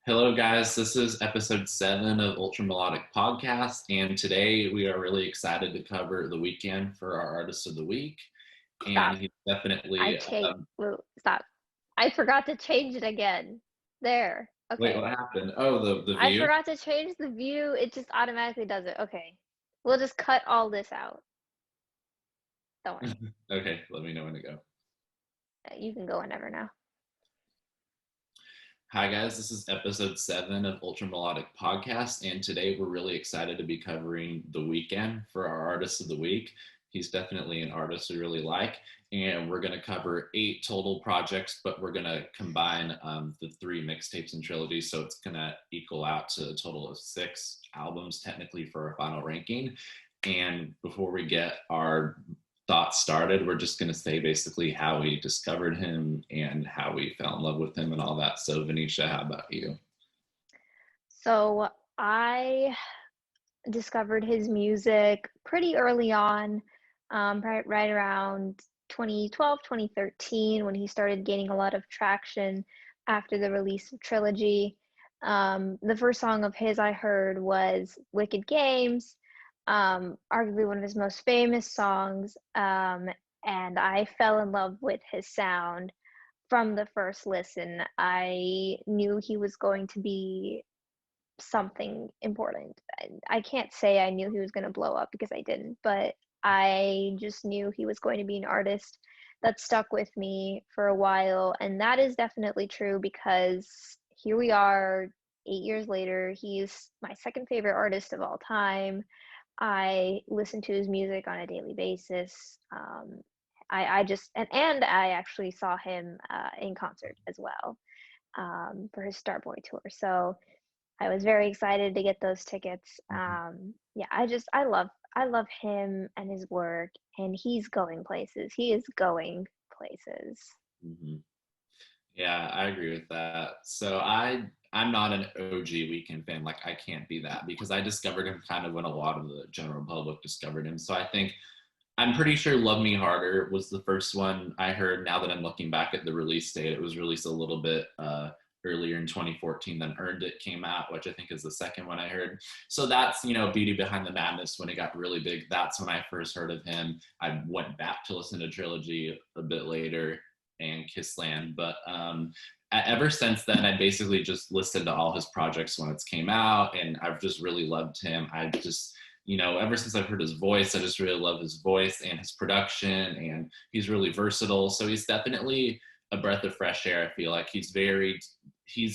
Hello, guys. This is episode 7 of Ultra Melodic Podcast, and today we are really excited to cover The Weeknd for our Artist of the Week. And Stop. he's I definitely, changed. Well, stop. I forgot to change it again. There. wait, Okay. what happened? Oh, the I view? forgot to change the view. It just automatically does it. Okay. We'll just cut all this out. Don't worry. Okay, let me know when to go. You can go whenever now. Hi, guys. This is episode 7 of Ultra Melodic Podcast, and today we're really excited to be covering The Weeknd for our Artist of the Week. He's definitely an artist we really like, and we're going to cover 8 total projects, but we're going to combine the 3 mixtapes and trilogies, so it's going to equal out to a total of 6 albums technically for our final ranking. And before we get our thoughts started, we're just going to say basically how we discovered him and how we fell in love with him and all that. So, Venetia, how about you? So I discovered his music pretty early on, right around 2012, 2013, when he started gaining a lot of traction after the release of Trilogy. The first song of his I heard was Wicked Games, arguably one of his most famous songs, and I fell in love with his sound from the first listen. I knew he was going to be something important. I can't say I knew he was going to blow up because I didn't, but I just knew he was going to be an artist that stuck with me for a while. And that is definitely true because here we are 8 years later. He's my second favorite artist of all time. I listen to his music on a daily basis. I just, and I actually saw him in concert as well for his Starboy tour. So I was very excited to get those tickets. Yeah, I love him and his work, and he's going places. He is going places. Mm-hmm. Yeah, I agree with that. So I'm not an OG Weekend fan. Like I can't be that because I discovered him kind of when a lot of the general public discovered him. So I think I'm pretty sure Love Me Harder was the first one I heard. Now that I'm looking back at the release date, it was released a little bit earlier in 2014 than Earned It came out, which I think is the second one I heard. So that's, Beauty Behind the Madness when it got really big. That's when I first heard of him. I went back to listen to Trilogy a bit later and Kissland. But ever since then, I basically just listened to all his projects when it came out, and I've just really loved him. I just ever since I've heard his voice, I just really love his voice and his production, and he's really versatile. So he's definitely a breath of fresh air. I feel like he's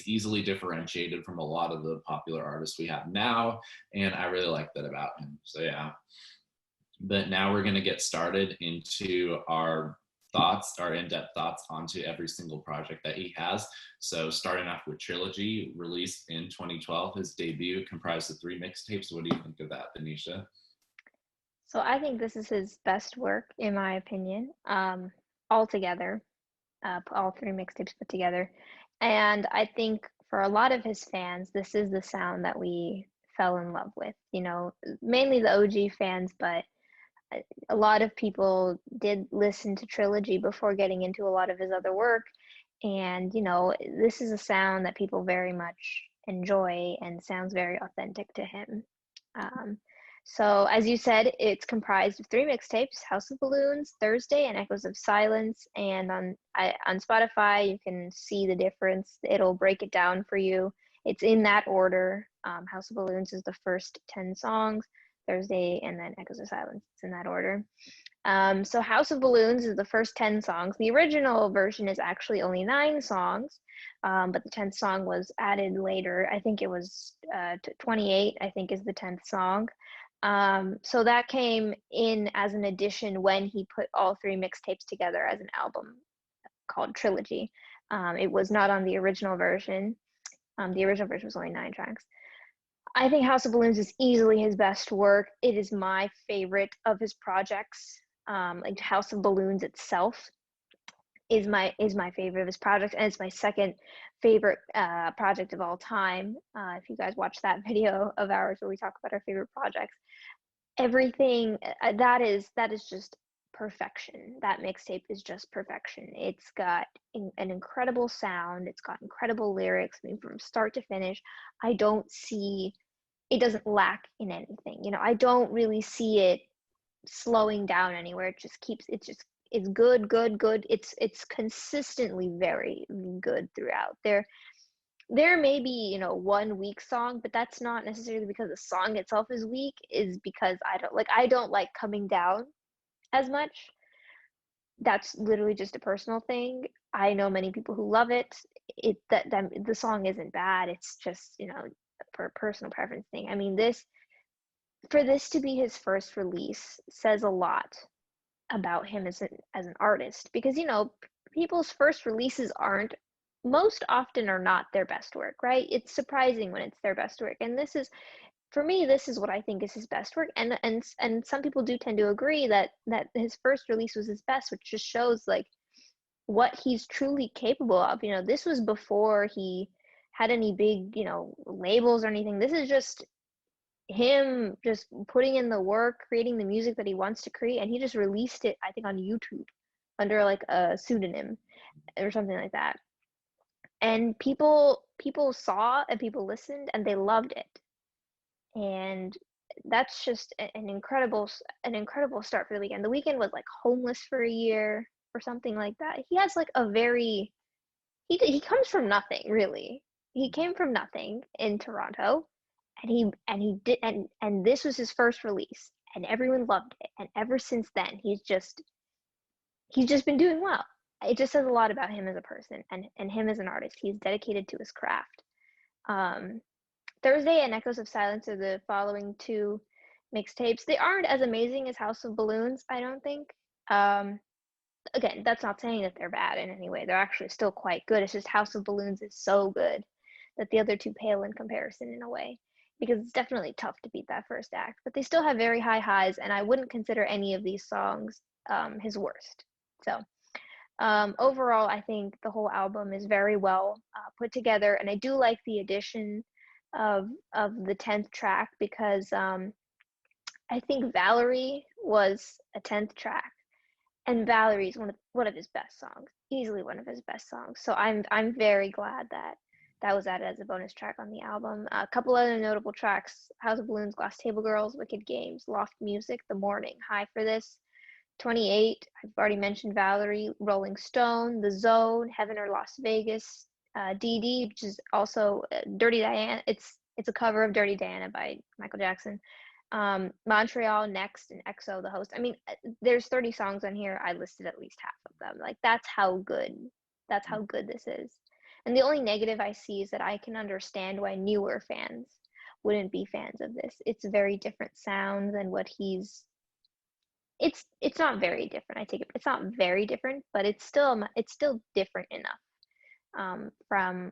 easily differentiated from a lot of the popular artists we have now, and I really like that about him. So yeah. But now we're going to get started into our thoughts, our in-depth thoughts onto every single project that he has. So starting off with Trilogy, released in 2012, his debut comprised of 3 mixtapes. What do you think of that, Venetia? So I think this is his best work, in my opinion, all together, all 3 mixtapes put together. And I think for a lot of his fans, this is the sound that we fell in love with. Mainly the OG fans, but a lot of people did listen to Trilogy before getting into a lot of his other work. And, this is a sound that people very much enjoy and sounds very authentic to him. So, as you said, it's comprised of 3 mixtapes: House of Balloons, Thursday, and Echoes of Silence. And on Spotify, you can see the difference. It'll break it down for you. It's in that order. House of Balloons is the first 10 songs. Thursday, and then Echoes of Silence. It's in that order. So House of Balloons is the first 10 songs. The original version is actually only 9 songs, but the 10th song was added later. I think it was 28, I think is the 10th song. So that came in as an addition when he put all 3 mixtapes together as an album called Trilogy. It was not on the original version. The original version was only 9 tracks. I think House of Balloons is easily his best work. It is my favorite of his projects. Like House of Balloons itself is my favorite of his projects, and it's my second favorite project of all time. If you guys watch that video of ours where we talk about our favorite projects, everything that is just perfection. That mixtape is just perfection. It's got an incredible sound. It's got incredible lyrics. I mean, from start to finish, I don't see it doesn't lack in anything. You know, I don't really see it slowing down anywhere. It's good, good, good. It's consistently very good throughout. There may be, you know, one weak song, but that's not necessarily because the song itself is weak, is because I don't like Coming Down as much. That's literally just a personal thing. I know many people who love it. That the song isn't bad. It's just, you know, for a personal preference thing. I mean, for this to be his first release says a lot about him as an artist, because, you know, people's first releases aren't most often are not their best work, right? It's surprising when it's their best work. And this is, for me, this is what I think is his best work. And some people do tend to agree that his first release was his best, which just shows like what he's truly capable of. You know, this was before he had any big, you know, labels or anything. This is just him just putting in the work, creating the music that he wants to create, and he just released it, I think, on YouTube under like a pseudonym or something like that. And people saw and people listened and they loved it. And that's just an incredible start for the Weeknd. The Weeknd was like homeless for a year or something like that. He has like a very he comes from nothing, really. He came from nothing in Toronto, and he did and this was his first release, and everyone loved it. And ever since then, he's just been doing well. It just says a lot about him as a person and him as an artist. He's dedicated to his craft. Um, Thursday and Echoes of Silence are the following two mixtapes. They aren't as amazing as House of Balloons, I don't think. Again, that's not saying that they're bad in any way. They're actually still quite good. It's just House of Balloons is so good that the other two pale in comparison in a way, because it's definitely tough to beat that first act. But they still have very high highs, and I wouldn't consider any of these songs his worst. So overall, I think the whole album is very well put together, and I do like the addition of the 10th track, because I think Valerie was a 10th track, and Valerie is one of his best songs, easily one of his best songs. So I'm very glad that that was added as a bonus track on the album. A couple other notable tracks: House of Balloons, Glass Table Girls, Wicked Games, Loft Music, The Morning, High for This, 28, I've already mentioned Valerie, Rolling Stone, The Zone, Heaven or Las Vegas, DD, which is also Dirty Diana. It's a cover of Dirty Diana by Michael Jackson. Montreal, Next, and EXO, the host. I mean, there's 30 songs on here. I listed at least half of them. Like, that's how good this is. And the only negative I see is that I can understand why newer fans wouldn't be fans of this. It's a very different sound than what he's it's not very different. I take it it's not very different, but it's still different enough from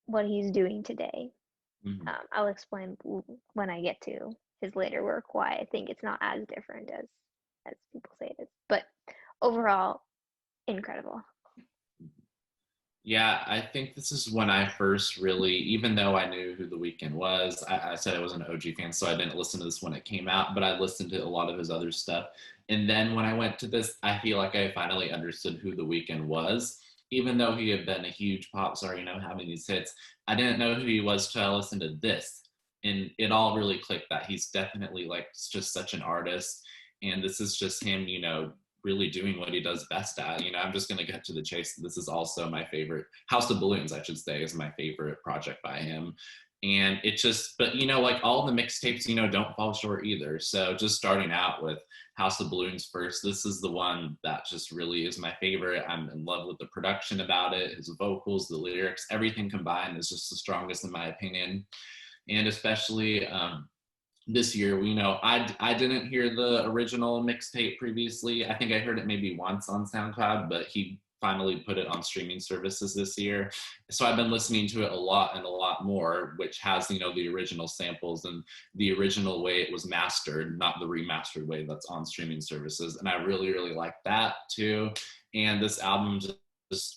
what he's doing today. Mm-hmm. I'll explain when I get to his later work why I think it's not as different as people say it is. But overall, incredible. Yeah, I think this is when I first really, even though I knew who The Weeknd was, I said I was an OG fan, so I didn't listen to this when it came out, but I listened to a lot of his other stuff. And then when I went to this, I feel like I finally understood who The Weeknd was. Even though he had been a huge pop star, you know, having these hits, I didn't know who he was till I listened to this. And it all really clicked that he's definitely like just such an artist. And this is just him, you know, really doing what he does best at. You know, I'm just going to get to the chase. This is also my favorite. House of Balloons, I should say, is my favorite project by him. And it just, but you know, like all the mixtapes, you know, don't fall short either. So just starting out with House of Balloons first, this is the one that just really is my favorite. I'm in love with the production about it, his vocals, the lyrics, everything combined is just the strongest in my opinion. And especially this year, we know I didn't hear the original mixtape previously. I think I heard it maybe once on SoundCloud, but he finally put it on streaming services this year. So I've been listening to it a lot and a lot more, which has, you know, the original samples and the original way it was mastered, not the remastered way that's on streaming services. And I really, really like that too. And this album just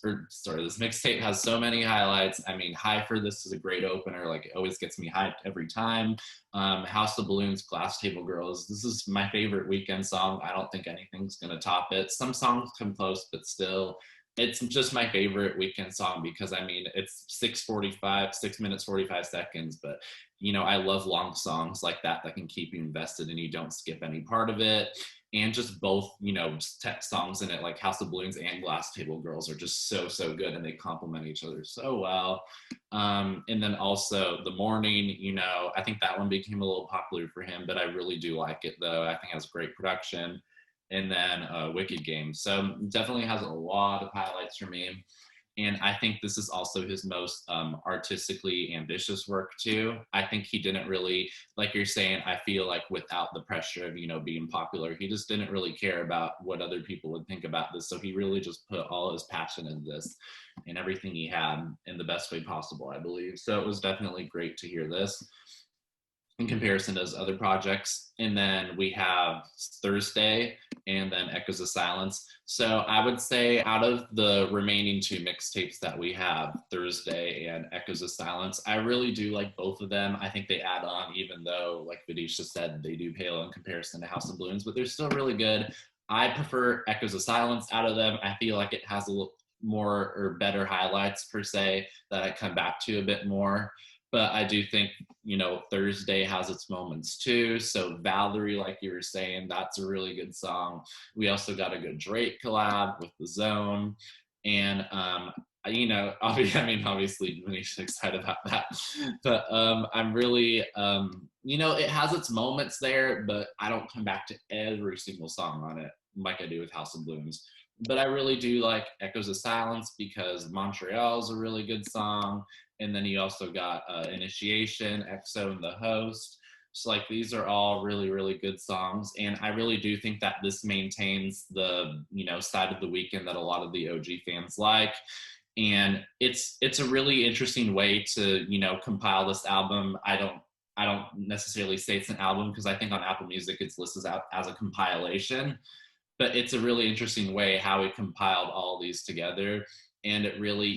or sorry, this mixtape has so many highlights. I mean, High for This is a great opener. Like, it always gets me hyped every time. House of Balloons, Glass Table Girls. This is my favorite Weekend song. I don't think anything's gonna top it. Some songs come close, but still, it's just my favorite Weekend song because I mean, it's 6:45, 6 minutes 45 seconds, but I love long songs like that that can keep you invested and you don't skip any part of it. And just both, tech songs in it, like House of Balloons and Glass Table Girls, are just so, so good and they complement each other so well. And then also The Morning, I think that one became a little popular for him, but I really do like it though. I think it has great production. And then Wicked Game. So definitely has a lot of highlights for me. And I think this is also his most artistically ambitious work too. I think he didn't really, like you're saying, I feel like without the pressure of, being popular, he just didn't really care about what other people would think about this. So he really just put all his passion into this and everything he had in the best way possible, I believe. So it was definitely great to hear this in comparison to his other projects. And then we have Thursday and then Echoes of Silence. So I would say out of the remaining two mixtapes that we have, Thursday and Echoes of Silence, I really do like both of them. I think they add on, even though, like Vinisha said, they do pale in comparison to House of Balloons, but they're still really good. I prefer Echoes of Silence out of them. I feel like it has a little more or better highlights per se that I come back to a bit more. But I do think, Thursday has its moments too. So Valerie, like you were saying, that's a really good song. We also got a good Drake collab with The Zone. And, obviously, Manisha's excited about that. But I'm really, it has its moments there, but I don't come back to every single song on it like I do with House of Balloons. But I really do like Echoes of Silence because Montreal is a really good song. And then you also got Initiation, EXO, and The Host. So like these are all really, really good songs. And I really do think that this maintains the, side of the Weekend that a lot of the OG fans like. And it's a really interesting way to, compile this album. I don't necessarily say it's an album because I think on Apple Music it's listed out as a compilation, but it's a really interesting way how he compiled all these together. And it really,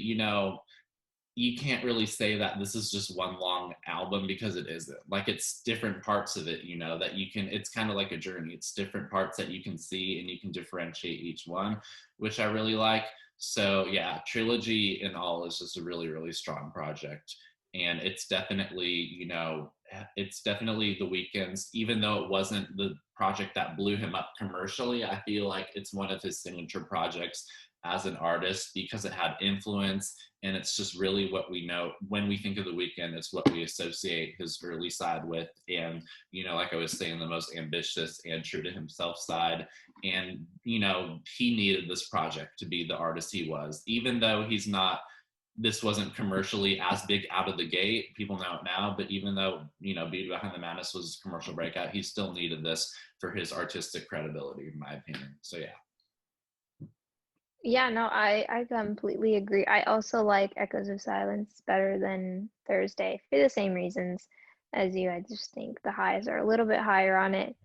you can't really say that this is just one long album because it isn't. Like, it's different parts of it, that you can, it's kind of like a journey. It's different parts that you can see and you can differentiate each one, which I really like. So yeah, Trilogy in all is just a really, really strong project. And it's definitely, it's definitely The Weeknd's, even though it wasn't the project that blew him up commercially, I feel like it's one of his signature projects as an artist because it had influence, and it's just really what we know when we think of The Weeknd. It's what we associate his early side with, and like I was saying, the most ambitious and true to himself side. And he needed this project to be the artist he was, even though this wasn't commercially as big out of the gate. People know it now, but even though Beauty Behind the Madness was a commercial breakout, he still needed this for his artistic credibility, in my opinion. So yeah. Yeah, no, I completely agree. I also like Echoes of Silence better than Thursday for the same reasons as you. I just think the highs are a little bit higher on it.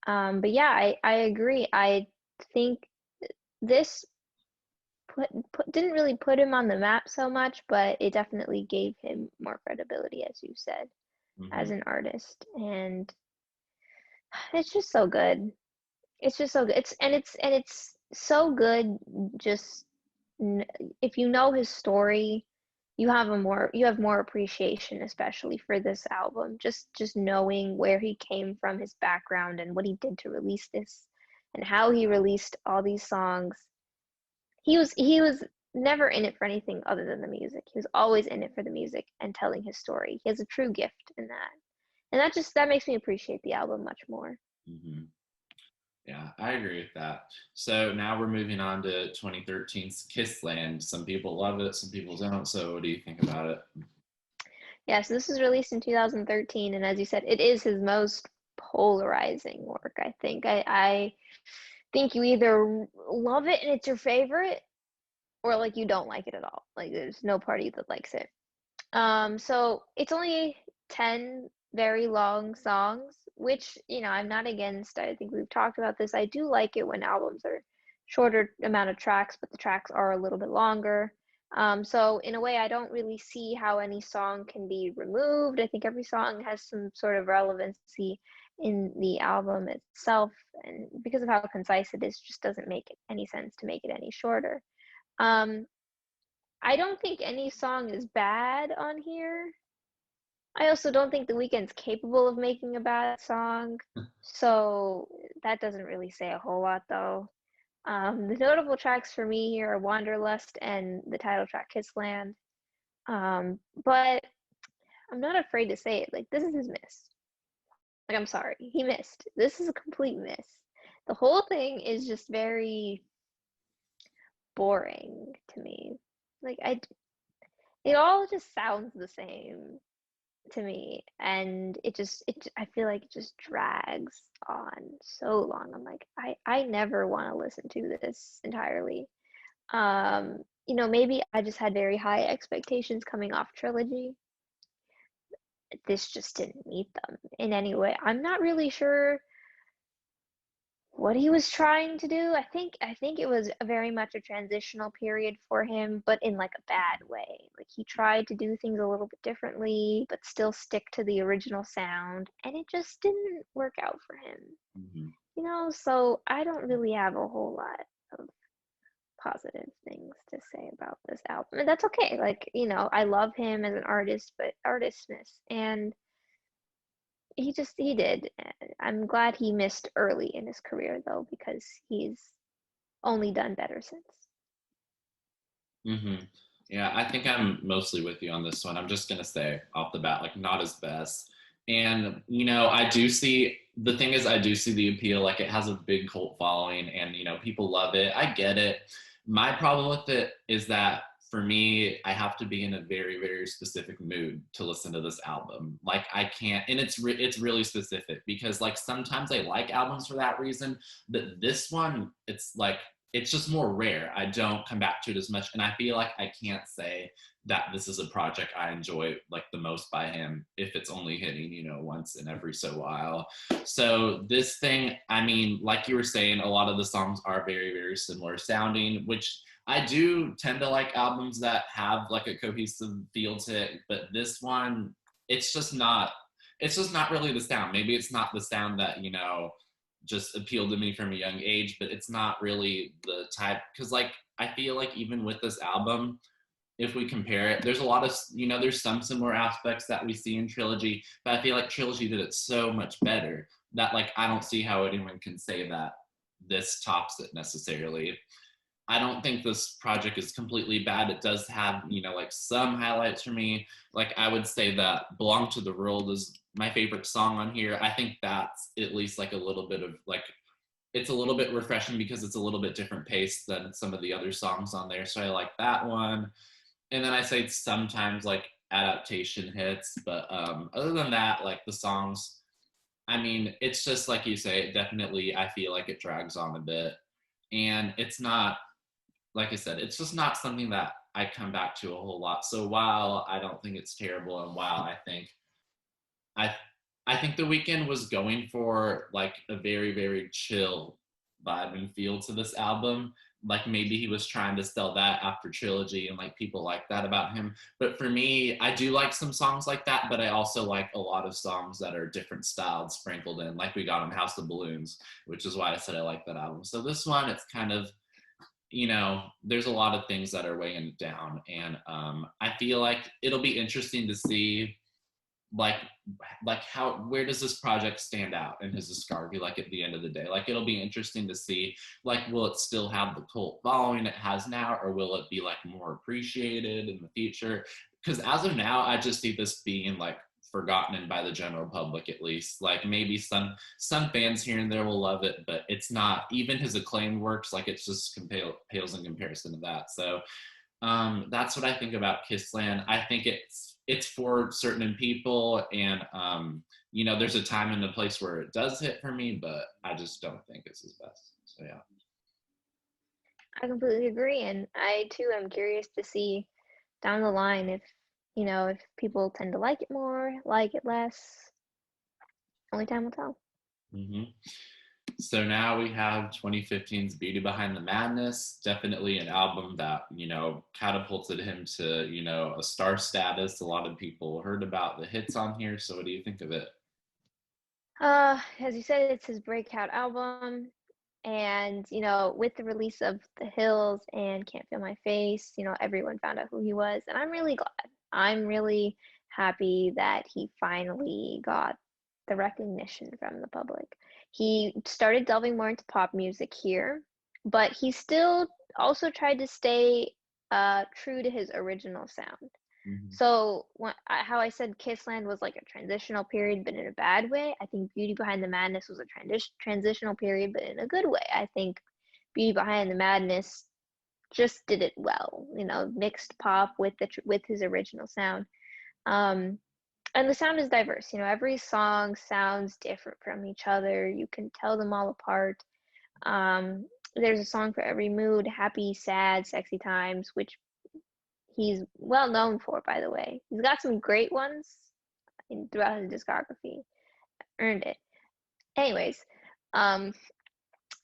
But yeah, I agree. I think this didn't really put him on the map so much, but it definitely gave him more credibility, as you said, Mm-hmm. as an artist. And it's just so good. It's just so good. It's so good. Just if you know his story, you have more appreciation, especially for this album. Just knowing where he came from, his background, and what he did to release this, and how he released all these songs. He was never in it for anything other than the music. He was always in it for the music and telling his story. He has a true gift in that, and that makes me appreciate the album much more. Mm-hmm. Yeah, I agree with that. So now we're moving on to 2013's Kissland. Some people love it, some people don't. So what do you think about it? Yeah, so this was released in 2013, and as you said, it is his most polarizing work, I think. I think you either love it and it's your favorite, or like you don't like it at all. Like there's no party that likes it. So it's only 10 very long songs, which, I'm not against. I think we've talked about this. I do like it when albums are shorter amount of tracks, but the tracks are a little bit longer. So in a way, I don't really see how any song can be removed. I think every song has some sort of relevancy in the album itself, and because of how concise it is, just doesn't make any sense to make it any shorter. Um, I don't think any song is bad on here. I also don't think The Weeknd's capable of making a bad song, so that doesn't really say a whole lot though. The notable tracks for me here are Wanderlust and the title track Kissland. But I'm not afraid to say it, like this is his miss. Like I'm sorry, he missed. This is a complete miss. The whole thing is just very boring to me. Like it all just sounds the same to me, and I feel like it just drags on so long. I'm like I never want to listen to this entirely. Maybe I just had very high expectations coming off Trilogy. This just didn't meet them in any way. I'm not really sure what he was trying to do. I think it was very much a transitional period for him, but in like a bad way. Like he tried to do things a little bit differently, but still stick to the original sound, and it just didn't work out for him. Mhm. So I don't really have a whole lot of positive things to say about this album. And that's okay. Like, I love him as an artist, but artists miss. And he did. I'm glad he missed early in his career though, because he's only done better since. Hmm. Yeah, I think I'm mostly with you on this one. I'm just gonna say off the bat, like not his best. And I do see the thing is I do see the appeal. Like it has a big cult following, and people love it. I get it. My problem with it is that for me, I have to be in a very, very specific mood to listen to this album. Like I can't, and it's really specific because like sometimes I like albums for that reason, but this one, it's like it's just more rare. I don't come back to it as much. And I feel like I can't say that this is a project I enjoy like the most by him if it's only hitting, once in every so while. So this thing, I mean, like you were saying, a lot of the songs are very, very similar sounding, which I do tend to like albums that have like a cohesive feel to it. But this one, it's just not, it's just not really the sound. Maybe it's not the sound that, just appealed to me from a young age, but it's not really the type because like I feel like even with this album, if we compare it, there's a lot of there's some similar aspects that we see in Trilogy, but I feel like Trilogy did it so much better that like I don't see how anyone can say that this tops it necessarily. I don't think this project is completely bad. It does have, like some highlights for me. Like I would say that Belong to the World is my favorite song on here. I think that's at least like a little bit of like, it's a little bit refreshing because it's a little bit different pace than some of the other songs on there. So I like that one. And then I say sometimes like adaptation hits, but other than that, like the songs, I mean, it's just like you say, it definitely, I feel like it drags on a bit. And it's not, like I said, it's just not something that I come back to a whole lot. So while I don't think it's terrible, and while I I think The Weeknd was going for like a very, very chill vibe and feel to this album. Like maybe he was trying to sell that after Trilogy, and like people like that about him. But for me, I do like some songs like that, but I also like a lot of songs that are different styles sprinkled in. Like we got on House of Balloons, which is why I said I like that album. So this one, it's kind of there's a lot of things that are weighing it down. And I feel like it'll be interesting to see like how where does this project stand out in his discography like at the end of the day. Like it'll be interesting to see like will it still have the cult following it has now, or will it be like more appreciated in the future? Because as of now, I just see this being like forgotten by the general public, at least. Like maybe some fans here and there will love it, but it's not even his acclaimed works. Like it's just pales in comparison to that. So that's what I think about Kissland. I think it's for certain people, and there's a time and a place where it does hit for me, but I just don't think it's his best. So yeah. I completely agree, and I too am curious to see down the line if people tend to like it more, like it less. Only time will tell. Hmm. So now we have 2015's Beauty Behind the Madness, definitely an album that, catapulted him to, a star status. A lot of people heard about the hits on here. So what do you think of it? As you said, it's his breakout album. And, with the release of The Hills and Can't Feel My Face, everyone found out who he was. And I'm really glad. I'm really happy that he finally got the recognition from the public. He started delving more into pop music here, but he still also tried to stay true to his original sound. Mhm. So how I said Kissland was like a transitional period, but in a bad way. I think Beauty Behind the Madness was a transitional period, but in a good way. I think Beauty Behind the Madness just did it well. Mixed pop with with his original sound. Um, and the sound is diverse. Every song sounds different from each other. You can tell them all apart. There's a song for every mood: happy, sad, sexy times, which he's well known for, by the way. He's got some great ones throughout his discography. Earned it. Anyways, um,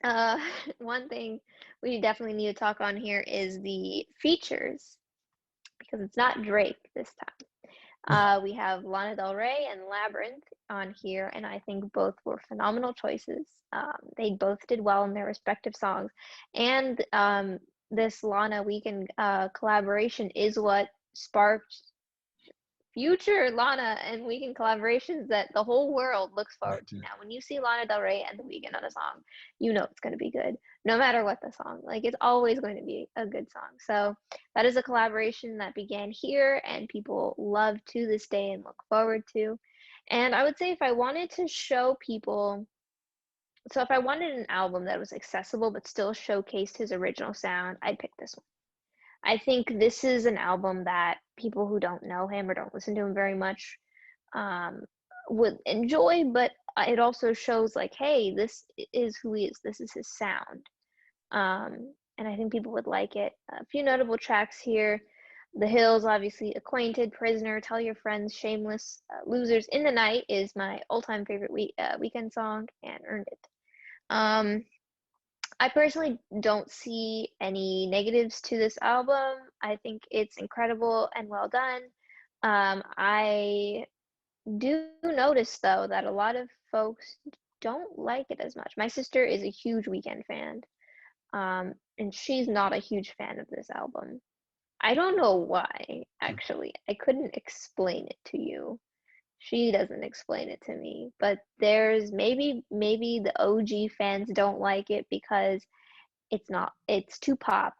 uh, one thing we definitely need to talk on here is the features, because it's not Drake this time. We have Lana Del Rey and Labyrinth on here, and I think both were phenomenal choices. They both did well in their respective songs, and this Lana Weeknd collaboration is what sparked future Lana and Weeknd collaborations that the whole world looks forward to now. When you see Lana Del Rey and the Weeknd on a song, you know it's going to be good, no matter what the song. Like, it's always going to be a good song. So that is a collaboration that began here and people love to this day and look forward to. And I would say if I wanted to show people, so if I wanted an album that was accessible but still showcased his original sound, I'd pick this one. I think this is an album that people who don't know him or don't listen to him very much um, would enjoy, but it also shows like, hey, this is who he is. This is his sound. And I think people would like it. A few notable tracks here: The Hills, obviously, Acquainted, Prisoner, Tell Your Friends, Shameless, Losers, In the Night is my all-time favorite Weeknd song, and Earned It. Um, I personally don't see any negatives to this album. I think it's incredible and well done. I do notice though that a lot of folks don't like it as much. My sister is a huge Weeknd fan, and she's not a huge fan of this album. I don't know why, actually. I couldn't explain it to you. She doesn't explain it to me, but there's maybe the OG fans don't like it because it's too pop,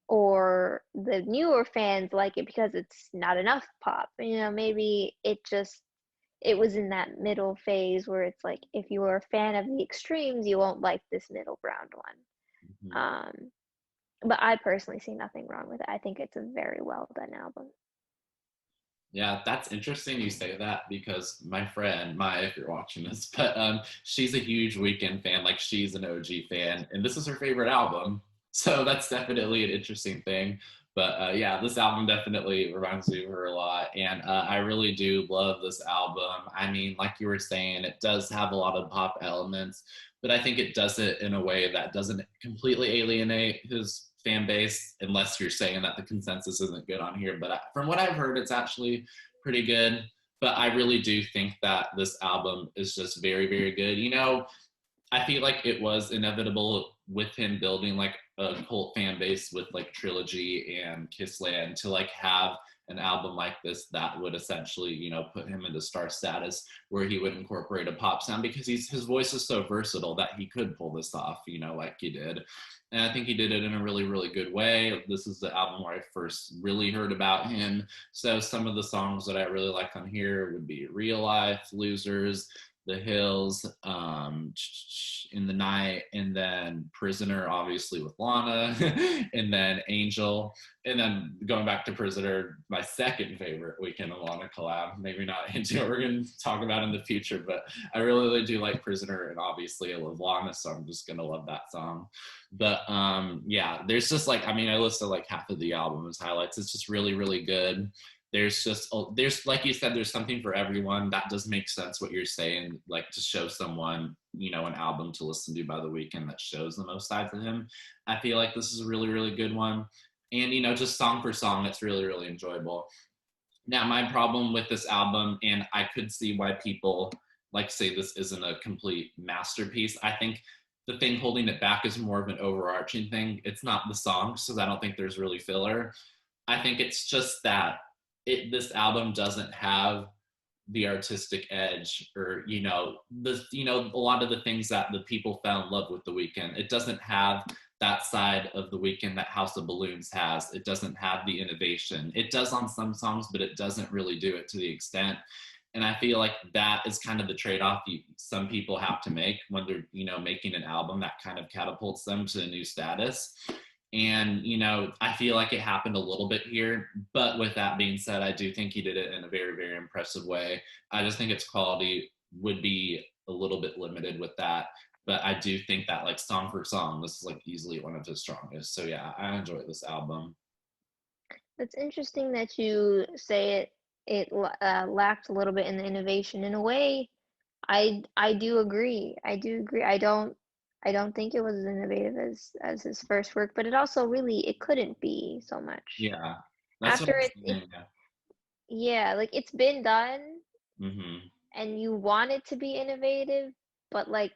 or the newer fans like it because it's not enough pop. Maybe it was in that middle phase where it's like, if you are a fan of the extremes, you won't like this middle ground one. Mhm. But I personally see nothing wrong with it. I think it's a very well done album. Yeah, that's interesting you say that because my friend, Maya, if you're watching this, but she's a huge Weekend fan. Like, she's an OG fan, and this is her favorite album. So that's definitely an interesting thing. But yeah, this album definitely reminds me of her a lot, and I really do love this album. I mean, like you were saying, it does have a lot of pop elements, but I think it does it in a way that doesn't completely alienate his fan base, unless you're saying that the consensus isn't good on here. But from what I've heard, it's actually pretty good. But I really do think that this album is just very, very good. I feel like it was inevitable with him building like a cult fan base with like Trilogy and Kissland to like have an album like this that would essentially, put him into star status, where he would incorporate a pop sound, because his voice is so versatile that he could pull this off, like he did. And I think he did it in a really, really good way. This is the album where I first really heard about him. So some of the songs that I really like on here would be Real Life, Losers, The Hills, In the Night, and then Prisoner, obviously with Lana, and then Angel, and then going back to Prisoner, my second favorite Weeknd and Lana collab. Maybe not into what we're going to talk about in the future, but I really, really do like Prisoner, and obviously I love Lana, so I'm just going to love that song. But yeah, there's just like, I mean, I listened to like half of the album as highlights. It's just really, really good. there's like you said, there's something for everyone. That does make sense what you're saying, like to show someone, an album to listen to by the weekend that shows the most sides of him. I feel like this is a really, really good one. And just song for song, it's really, really enjoyable. Now, my problem with this album, and I could see why people like say this isn't a complete masterpiece. I think the thing holding it back is more of an overarching thing. It's not the songs, because I don't think there's really filler. I think it's just that this album doesn't have the artistic edge, or a lot of the things that the people fell in love with the Weeknd. It doesn't have that side of the Weeknd that House of Balloons has. It doesn't have the innovation. It does on some songs, but it doesn't really do it to the extent. And I feel like that is kind of the trade-off some people have to make when they're making an album that kind of catapults them to a new status. And I feel like it happened a little bit here, but with that being said, I do think he did it in a very, very impressive way. I just think its quality would be a little bit limited with that, but I do think that, like, song for song, this is like easily one of his strongest. So yeah, I enjoy this album. It's interesting that you say it lacked a little bit in the innovation. In a way, I do agree. I do agree. I don't think it was as innovative as his first work, but it couldn't be so much. Yeah, that's what After I'm it saying. Yeah. yeah, like it's been done Hmm. and you want it to be innovative, but like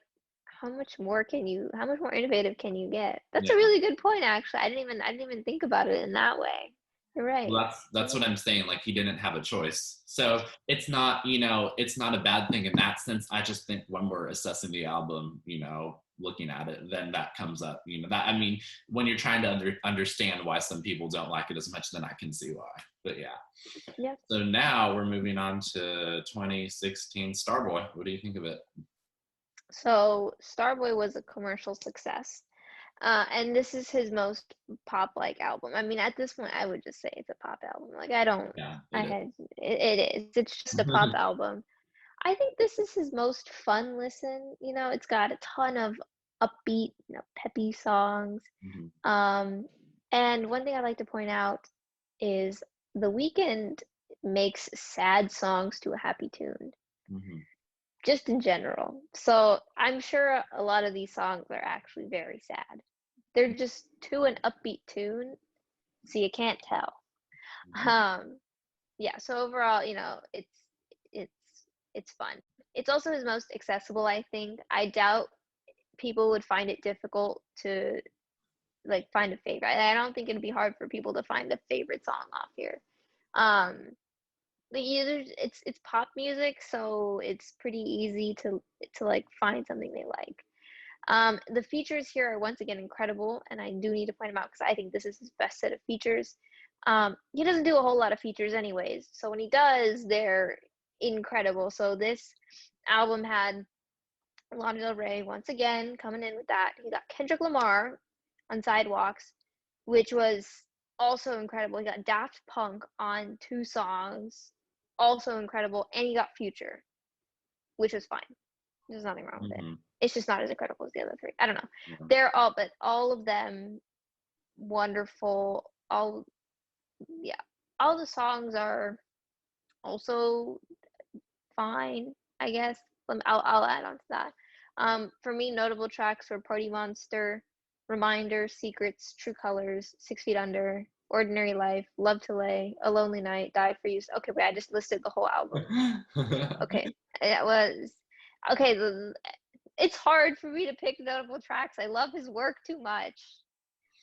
how much more innovative can you get? That's a Yeah. really good point actually. I didn't even think about it in that way. You're right. Well, that's what I'm saying. Like, he didn't have a choice. So it's not, it's not a bad thing in that sense. I just think when we're assessing the album, looking at it, then that comes up. That, I mean, when you're trying to understand why some people don't like it as much, then I can see why. But yeah. Yep. So now we're moving on to 2016 Starboy. What do you think of it? So Starboy was a commercial success. And this is his most pop-like album. I mean, at this point, I would just say it's a pop album. Like, Yeah, I it is. had, it is. It's just a pop album. I think this is his most fun listen. It's got a ton of upbeat, peppy songs. Mhm, Um, and one thing I like to point out is The Weeknd makes sad songs to a happy tune, mhm, just in general. So I'm sure a lot of these songs are actually very sad. They're just to an upbeat tune, so you can't tell. mhm, Um, yeah, so overall, it's it's fun. It's also his most accessible, I think. I doubt people would find it difficult to like find a favorite. I don't think it'd be hard for people to find a favorite song off here. Um, like it's pop music, so it's pretty easy to like find something they like. The features here are once again incredible, and I do need to point them out because I think this is his best set of features. He doesn't do a whole lot of features anyways, so when he does, they're incredible. So this album had Lana Del Rey once again coming in with that. He got Kendrick Lamar on Sidewalks, which was also incredible. He got Daft Punk on 2 songs, also incredible, and he got Future, which was fine. There's nothing wrong with it. mhm, It's just not as incredible as the other 3. I don't know. yeah. But all of them wonderful. Yeah, all the songs are also fine, I guess. I'll add on to that. For me, notable tracks were Party Monster, Reminder, Secrets, True Colors, 6 Feet Under, Ordinary Life, Love to Lay, A Lonely Night, Die for You. Okay, wait, I just listed the whole album. Okay, it was okay. It's hard for me to pick notable tracks. I love his work too much.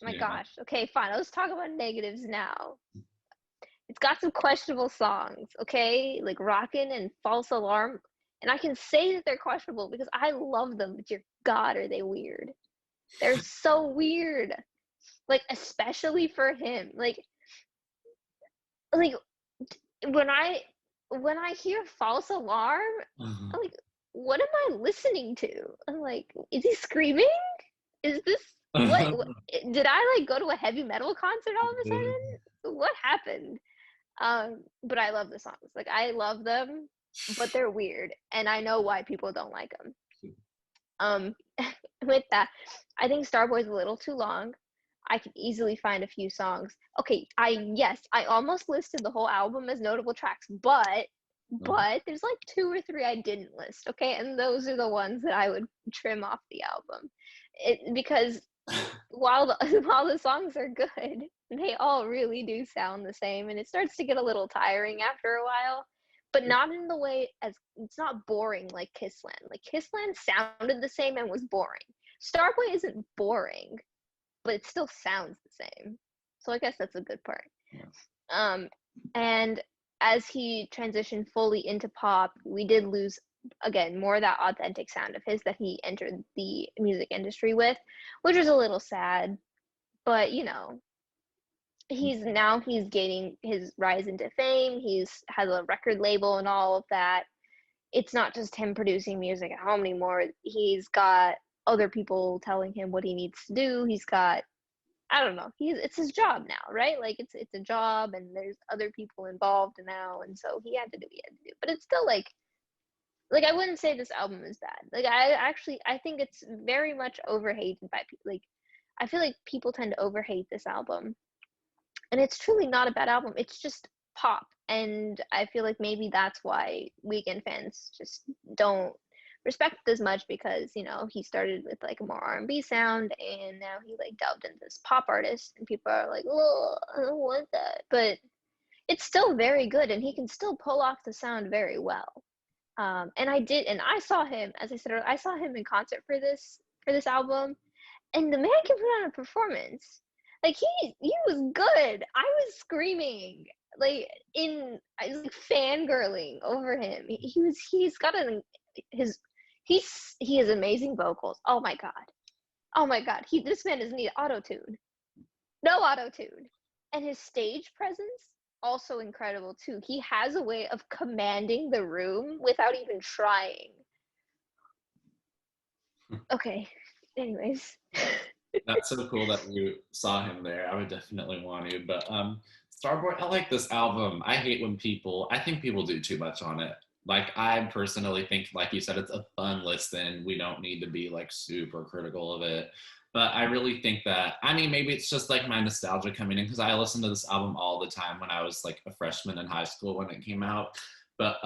My Yeah. gosh. Okay, fine. Let's talk about negatives now. It's got some questionable songs, okay? Like Rockin' and False Alarm. And I can say that they're questionable because I love them, but dear God, are they weird? They're so weird. Like, especially for him. Like when I hear False Alarm, I'm like, what am I listening to? I'm like, is he screaming? Is this what did I like go to a heavy metal concert all of a sudden? What happened? But I love the songs. Like I love them, but they're weird, and I know why people don't like them. Um, with that, I think Starboy's a little too long. I can easily find a few songs. Okay, yes, I almost listed the whole album as notable tracks, but there's like 2 or 3 I didn't list, okay? And those are the ones that I would trim off the album. Because while the while the songs are good, they all really do sound the same, and it starts to get a little tiring after a while, but not in the way as it's not boring like Kissland. Like Kissland sounded the same and was boring. Starboy isn't boring, but it still sounds the same. So I guess that's a good part. Yeah. And as he transitioned fully into pop, we did lose again more of that authentic sound of his that he entered the music industry with, which was a little sad. But he's gaining his rise into fame. He's has a record label and all of that. It's not just him producing music at home anymore. He's got other people telling him what he needs to do. He's got, I don't know, it's his job now, right? Like it's a job, and there's other people involved now, and so he had to do what he had to do. But it's still like I wouldn't say this album is bad. Like I think it's very much overhated by people. Like I feel like people tend to overhate this album, and it's truly not a bad album. It's just pop, and I feel like maybe that's why Weeknd fans just don't respect it as much, because he started with like a more R&B sound, and now he like delved into this pop artist, and people are like, oh, I don't want that. But it's still very good, and he can still pull off the sound very well. And I saw him, as I said earlier, I saw him in concert for this album, and the man can put on a performance. Like he was good. I was screaming, I was like fangirling over him. He's got he has amazing vocals. Oh my god. Oh my god. This man doesn't need auto-tune. No auto-tune. And his stage presence, also incredible too. He has a way of commanding the room without even trying. Okay. Anyways. That's so cool that you saw him there. I would definitely want to. But Starboy, I like this album. I hate when I think people do too much on it. Like I personally think, like you said, it's a fun listen. We don't need to be like super critical of it. But I really think that, I mean, maybe it's just like my nostalgia coming in, because I listened to this album all the time when I was like a freshman in high school when it came out. But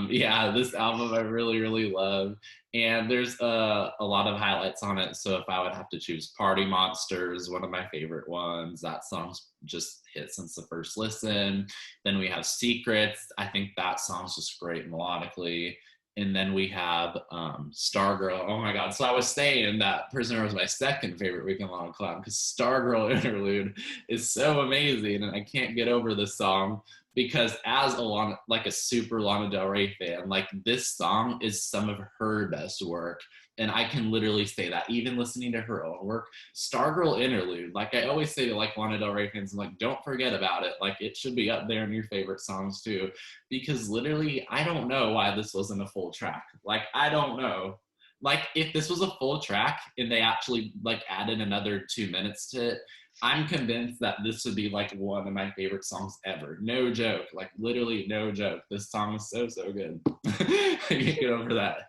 yeah, this album I really, really love. And there's a lot of highlights on it. So if I would have to choose, Party Monsters, one of my favorite ones. That song's just hit since the first listen. Then we have Secrets. I think that song's just great melodically. And then we have Stargirl. Oh my God. So I was saying that Prisoner was my second favorite Weeknd Long Clown, because Stargirl interlude is so amazing. And I can't get over this song, because as a super Lana Del Rey fan, like this song is some of her best work. And I can literally say that, even listening to her own work. Stargirl interlude, like I always say to like Lana Del Rey fans, I'm like, don't forget about it. Like it should be up there in your favorite songs too, because literally, I don't know why this wasn't a full track. Like, I don't know. Like if this was a full track and they actually like added another 2 minutes to it, I'm convinced that this would be like one of my favorite songs ever. No joke, like literally no joke. This song is so, so good. I can't get over that.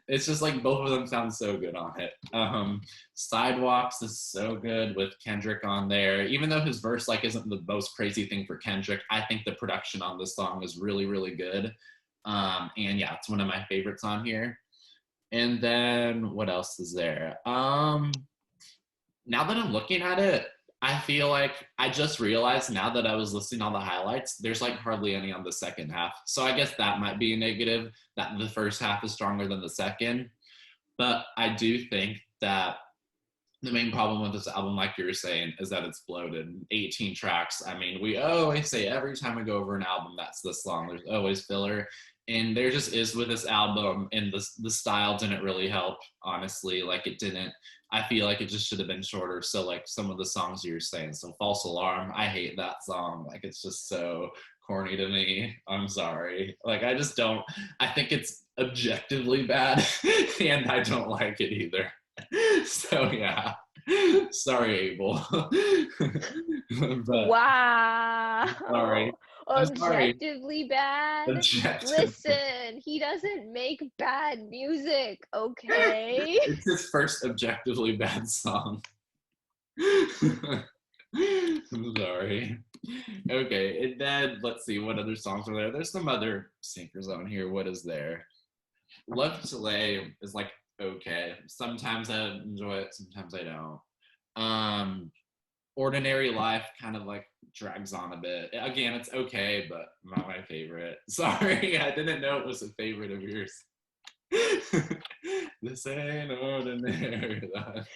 It's just like both of them sound so good on it. Sidewalks is so good with Kendrick on there. Even though his verse like isn't the most crazy thing for Kendrick, I think the production on this song is really, really good. And yeah, it's one of my favorites on here. And then what else is there? Now that I'm looking at it, I feel like I just realized now that I was listing all the highlights, there's like hardly any on the second half. So I guess that might be a negative, that the first half is stronger than the second. But I do think that the main problem with this album, like you were saying, is that it's bloated. 18 tracks. I mean, we always say every time we go over an album that's this long, there's always filler. And there just is with this album, and the style didn't really help, honestly. Like it didn't, I feel like it just should have been shorter. So like some of the songs you were saying, so False Alarm, I hate that song. Like it's just so corny to me. I'm sorry. Like I just don't, I think it's objectively bad and I don't like it either. So yeah, sorry, Abel. But Wow. sorry. I'm sorry. Objectively bad? Objective. Listen, he doesn't make bad music, okay? It's his first objectively bad song. I'm sorry. Okay, and then let's see what other songs are there. There's some other sinkers on here. What is there? Love to Lay is like okay. Sometimes I enjoy it, sometimes I don't. Um, Ordinary Life kind of like drags on a bit. Again, it's okay, but not my favorite. Sorry, I didn't know it was a favorite of yours. This ain't ordinary life.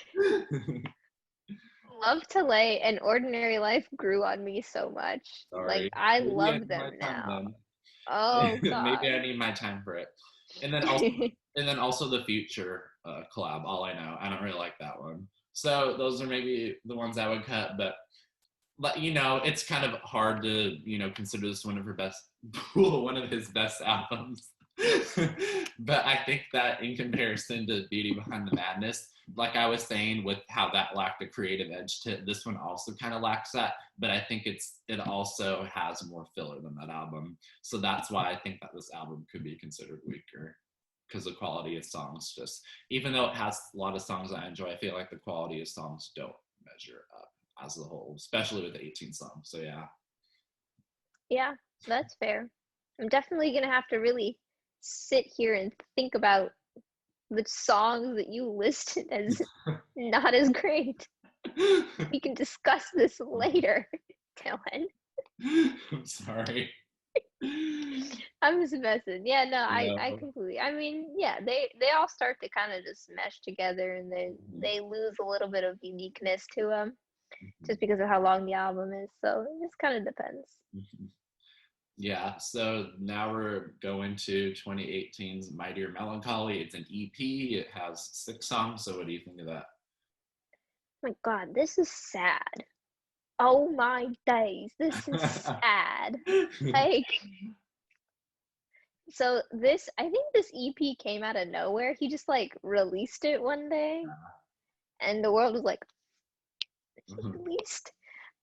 Love to Lay and Ordinary Life grew on me so much. Like Sorry. I Maybe I love need my them time now. then. Oh Maybe God. I need my time for it. And then also the Future collab, All I Know. I don't really like that one. So those are maybe the ones I would cut, but it's kind of hard to, consider this one of her best one of his best albums. But I think that in comparison to Beauty Behind the Madness, like I was saying with how that lacked a creative edge to it, this one also kind of lacks that, but I think it also has more filler than that album. So that's why I think that this album could be considered weaker, because the quality of songs just, even though it has a lot of songs I enjoy, I feel like the quality of songs don't measure up as a whole, especially with 18 songs. So yeah. Yeah, that's fair. I'm definitely gonna have to really sit here and think about the songs that you listed as not as great. We can discuss this later, Dylan. I'm sorry. I'm just messing. Yeah, no, I No. completely. I mean, yeah, they all start to kind of just mesh together, and Mhm. they lose a little bit of uniqueness to them Mhm. just because of how long the album is. So it just kind of depends. Mhm. Yeah, so now we're going to 2018's My Dear Melancholy. It's an EP. It has 6 songs. So what do you think of that? Oh my God, this is sad. Oh my days, this is sad. Like, so this, I think this EP came out of nowhere. He just like released it one day, and the world was like, he released.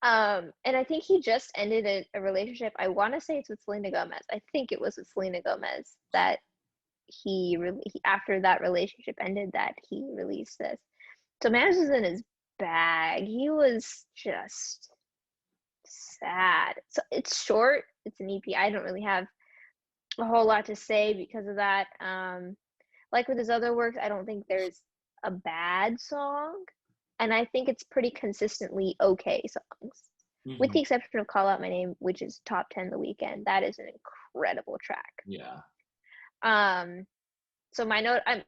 And I think he just ended a relationship. I want to say it's with Selena Gomez. I think it was with Selena Gomez that after that relationship ended that he released this. So man was in his bag. He was just sad. So it's short. It's an EP. I don't really have a whole lot to say because of that. Like with his other works, I don't think there's a bad song, and I think it's pretty consistently okay songs, with Mhm. the exception of "Call Out My Name," which is top 10 The Weeknd. That is an incredible track. Yeah. Um, so I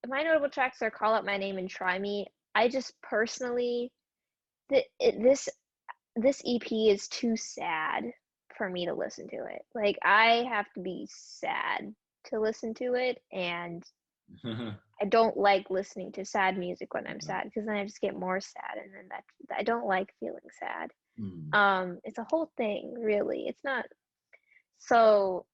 my notable tracks are "Call Out My Name" and "Try Me." I just personally this EP is too sad for me to listen to it. Like I have to be sad to listen to it, and I don't like listening to sad music when I'm sad because then I just get more sad, and then that I don't like feeling sad. Mm. It's a whole thing, really. It's not so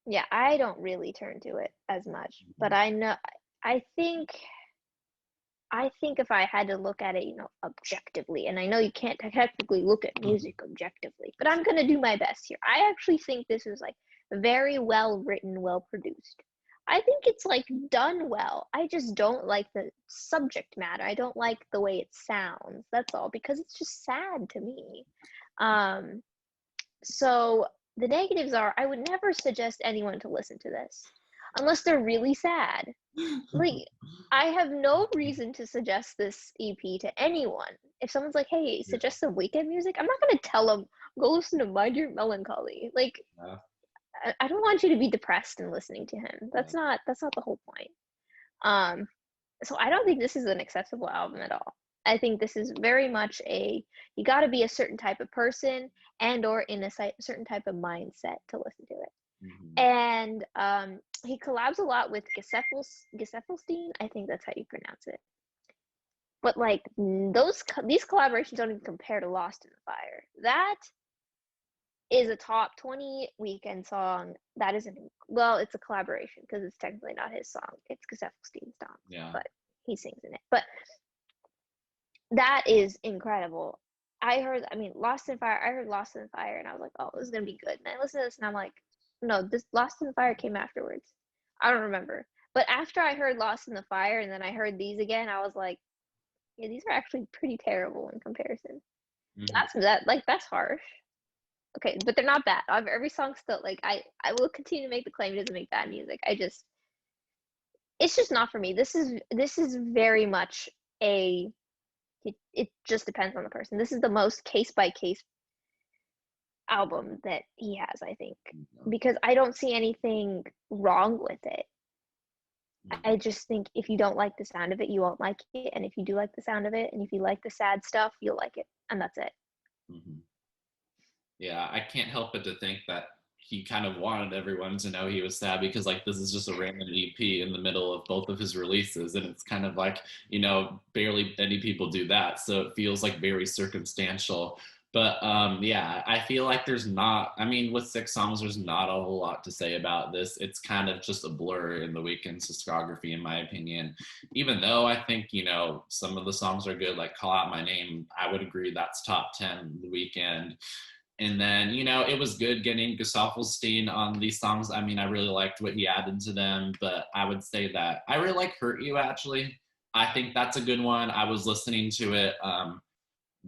yeah, I don't really turn to it as much, but I think I think if I had to look at it, objectively, and I know you can't technically look at music objectively, but I'm gonna do my best here. I actually think this is like very well written, well produced. I think it's like done well. I just don't like the subject matter. I don't like the way it sounds. That's all, because it's just sad to me. Um, so the negatives are I would never suggest anyone to listen to this unless they're really sad. Like, I have no reason to suggest this EP to anyone. If someone's like, "Hey, Yeah. suggest some Weekend music," I'm not gonna tell them go listen to My Dear Melancholy. Like, Yeah. I don't want you to be depressed in listening to him. Yeah. That's not the whole point. Um, so I don't think this is an accessible album at all. I think this is very much you got to be a certain type of person and or in a certain type of mindset to listen to it. Mhm. And he collabs a lot with Geseffelstein. I think that's how you pronounce it. But like these collaborations don't even compare to Lost in the Fire. That is a top 20 Weekend song. That isn't well, it's a collaboration because it's technically not his song. It's Geseffelstein's song, Yeah. but he sings in it. But that is incredible. I mean, Lost in Fire. I heard Lost in Fire, and I was like, oh, this is gonna be good. And I listened to this, and I'm like, no, this Lost in the Fire came afterwards. I don't remember, but after I heard Lost in the Fire, and then I heard these again, I was like, Yeah, these are actually pretty terrible in comparison. Hmm. That's harsh. Okay, but they're not bad. Every song still like I will continue to make the claim he doesn't make bad music. It's just not for me. This is very much a it just depends on the person. This is the most case by case album that he has, I think, because I don't see anything wrong with it. I just think if you don't like the sound of it, you won't like it, and if you do like the sound of it, and if you like the sad stuff, you'll like it, and that's it. Hmm. Yeah, I can't help but to think that he kind of wanted everyone to know he was sad because like this is just a random EP in the middle of both of his releases, and it's kind of like, barely any people do that, so it feels like very circumstantial. But yeah, I feel like there's not, I mean, with 6 songs, there's not a whole lot to say about this. It's kind of just a blur in the Weeknd's discography, in my opinion. Even though I think, some of the songs are good, like Call Out My Name, I would agree that's top 10 the Weeknd. And then, it was good getting Gesaffelstein on these songs. I mean, I really liked what he added to them, but I would say that I really like Hurt You, actually. I think that's a good one. I was listening to it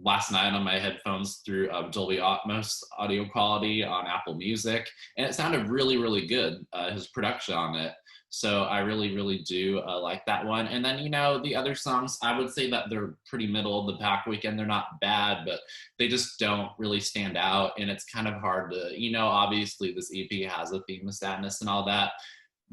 last night on my headphones through Dolby Atmos audio quality on Apple Music, and it sounded really, really good, his production on it. So I really, really do like that one. And then, the other songs, I would say that they're pretty middle of the pack Weeknd. They're not bad, but they just don't really stand out. And it's kind of hard to, obviously this EP has a theme of sadness and all that,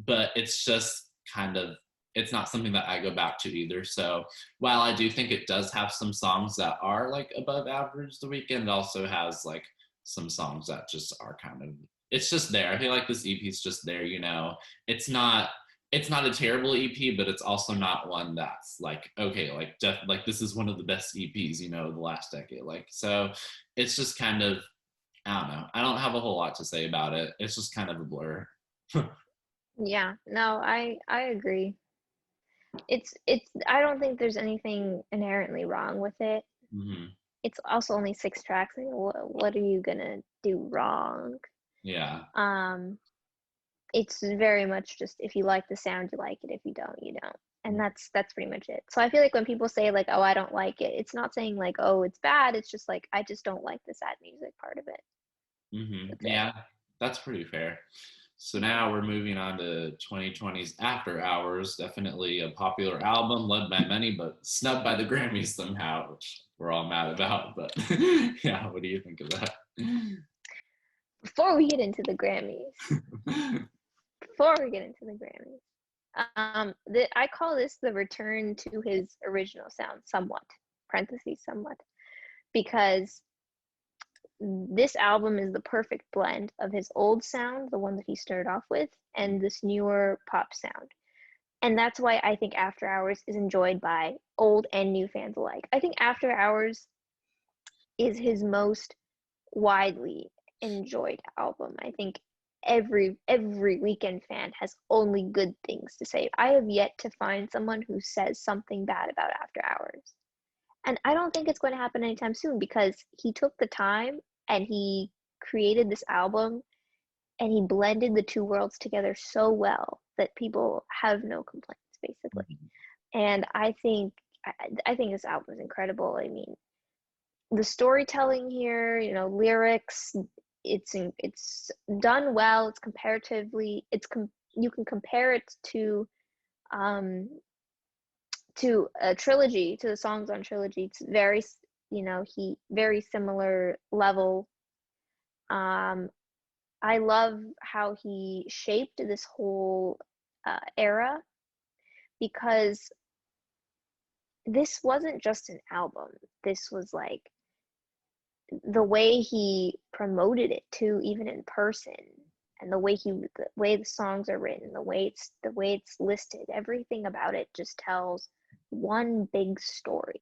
but it's just kind of, it's not something that I go back to either. So while I do think it does have some songs that are like above average the Weeknd, it also has like some songs that just are kind of, it's just there. I feel like this EP is just there, It's not it's not a terrible EP, but it's also not one that's like, okay, like this is one of the best EPs, the last decade. Like, so it's just kind of, I don't know. I don't have a whole lot to say about it. It's just kind of a blur. Yeah, no, I agree. It's I don't think there's anything inherently wrong with it. Hmm. It's also only 6 tracks. Like, what are you gonna do wrong? Yeah. Um, it's very much just if you like the sound, you like it. If you don't, you don't. And that's pretty much it. So I feel like when people say like, "Oh, I don't like it," it's not saying like, "Oh, it's bad." It's just like I just don't like the sad music part of it. That's it. Yeah, that's pretty fair. So now we're moving on to 2020's After Hours, definitely a popular album, loved by many, but snubbed by the Grammys somehow, which we're all mad about. But yeah, what do you think of that? Before we get into the Grammys, before we get into the Grammys, I call this the return to his original sound, somewhat. Parentheses, somewhat, because this album is the perfect blend of his old sound, the one that he started off with, and this newer pop sound. And that's why I think After Hours is enjoyed by old and new fans alike. I think After Hours is his most widely enjoyed album. I think every Weekend fan has only good things to say. I have yet to find someone who says something bad about After Hours. And I don't think it's going to happen anytime soon because he took the time and he created this album and he blended the two worlds together so well that people have no complaints basically. And I think this album is incredible. I mean, the storytelling here, lyrics, it's done well. It's comparatively, you can compare it um to a trilogy, to the songs on trilogy. It's very, he very similar level. um I love how he shaped this whole era because this wasn't just an album. This was like the way he promoted it too, even in person, and the way the songs are written, the way it's listed, everything about it just tells one big story.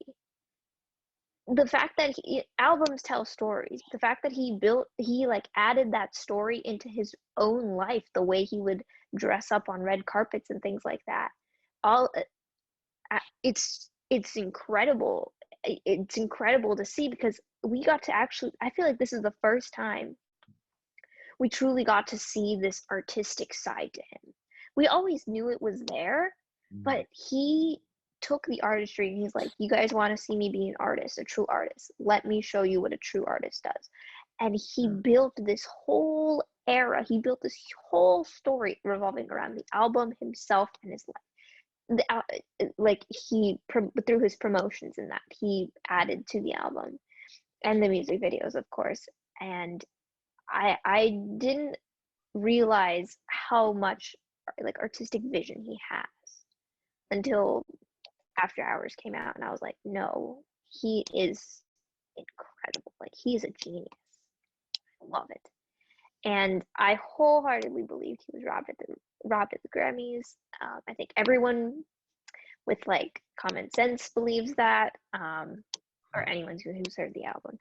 The fact that albums tell stories, the fact that he like added that story into his own life, the way he would dress up on red carpets and things like that, all it's incredible. It's incredible to see because we got to actually, I feel like this is the first time we truly got to see this artistic side to him. We always knew it was there, but he took the artistry and he's like, you guys want to see me be an artist, a true artist. Let me show you what a true artist does. And he built this whole era. He built this whole story revolving around the album, himself, and his life. Like through his promotions and that he added to the album and the music videos, of course. And I didn't realize how much like artistic vision he has until After Hours came out, and I was like, no, he is incredible. Like, he's a genius. I love it. And I wholeheartedly believed he was robbed at the Grammys. I think everyone with like common sense believes that, or anyone who's heard the album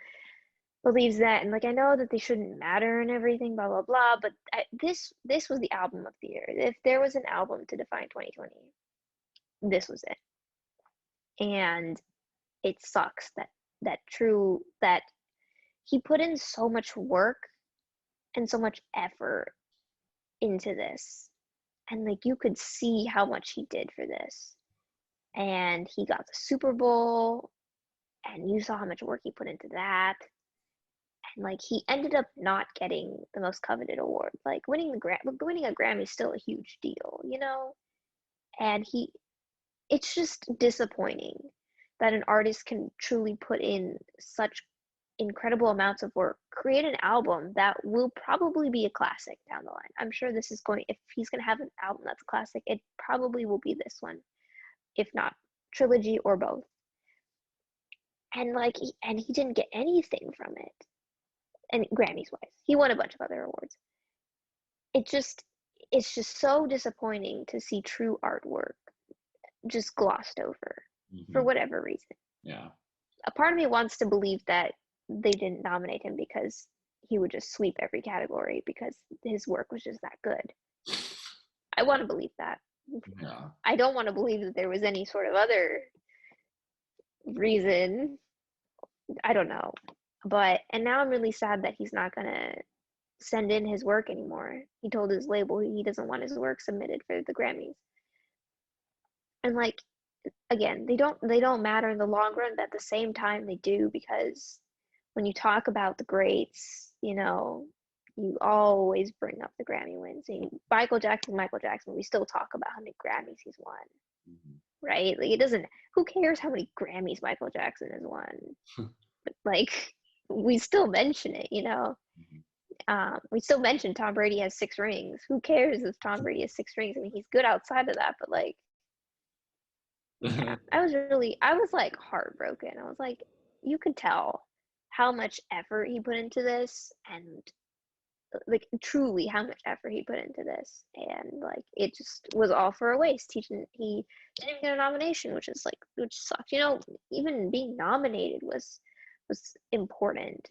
believes that. And like, I know that they shouldn't matter and everything, blah blah blah. But this was the album of the year. If there was an album to define 2020, this was it. And it sucks that he put in so much work and so much effort into this, and like you could see how much he did for this. And he got the Super Bowl, and you saw how much work he put into that. And like he ended up not getting the most coveted award. Like winning a Grammy is still a huge deal, you know? And it's just disappointing that an artist can truly put in such incredible amounts of work, create an album that will probably be a classic down the line. I'm sure if he's going to have an album that's a classic, it probably will be this one, if not trilogy or both. And like, he didn't get anything from it. And Grammys wise, he won a bunch of other awards. It's just so disappointing to see true artwork just glossed over for whatever reason. Yeah. A part of me wants to believe that they didn't nominate him because he would just sweep every category because his work was just that good. I want to believe that. Yeah. I don't want to believe that there was any sort of other reason. I don't know. And now I'm really sad that he's not going to send in his work anymore. He told his label he doesn't want his work submitted for the Grammys. And like, again, they don't matter in the long run, but at the same time they do, because when you talk about the greats, you know, you always bring up the Grammy wins. And Michael Jackson, we still talk about how many Grammys he's won, right? Like, who cares how many Grammys Michael Jackson has won? Like, we still mention it, you know? We still mention Tom Brady has 6 rings. Who cares if Tom Brady has 6 rings? I mean, he's good outside of that, but like, yeah, I was like heartbroken. I was like, you could tell how much effort he put into this, and like truly how much effort he put into this, and like it just was all for a waste. He didn't even get a nomination, which sucked. You know, even being nominated was important.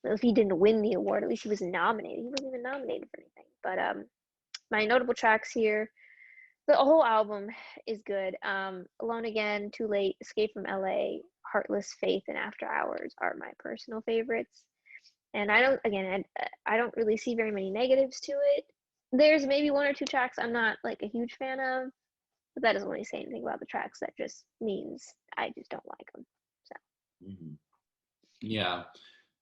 If he didn't win the award, at least he was nominated. He wasn't even nominated for anything. But my notable tracks here, the whole album is good. Alone Again, Too Late, Escape from LA, Heartless, Faith, and After Hours are my personal favorites. And I don't really see very many negatives to it. There's maybe 1 or 2 tracks I'm not like a huge fan of, but that doesn't really say anything about the tracks. That just means I just don't like them. So. Yeah.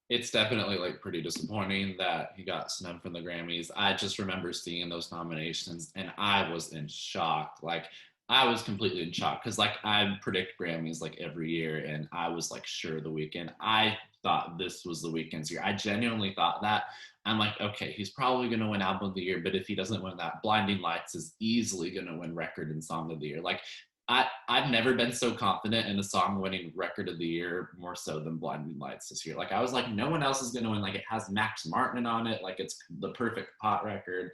It's definitely like pretty disappointing that he got snubbed from the Grammys. I just remember seeing those nominations and I was in shock. Like, I was completely in shock because like I predict Grammys like every year, and I was like sure The Weeknd. I thought this was The Weeknd's year. I genuinely thought that. I'm like, okay, he's probably going to win Album of the Year, but if he doesn't win that, Blinding Lights is easily going to win Record and Song of the Year. Like, I've never been so confident in a song winning Record of the Year more so than Blinding Lights this year. Like, I was like, no one else is going to win. Like, it has Max Martin on it. Like, it's the perfect pop record.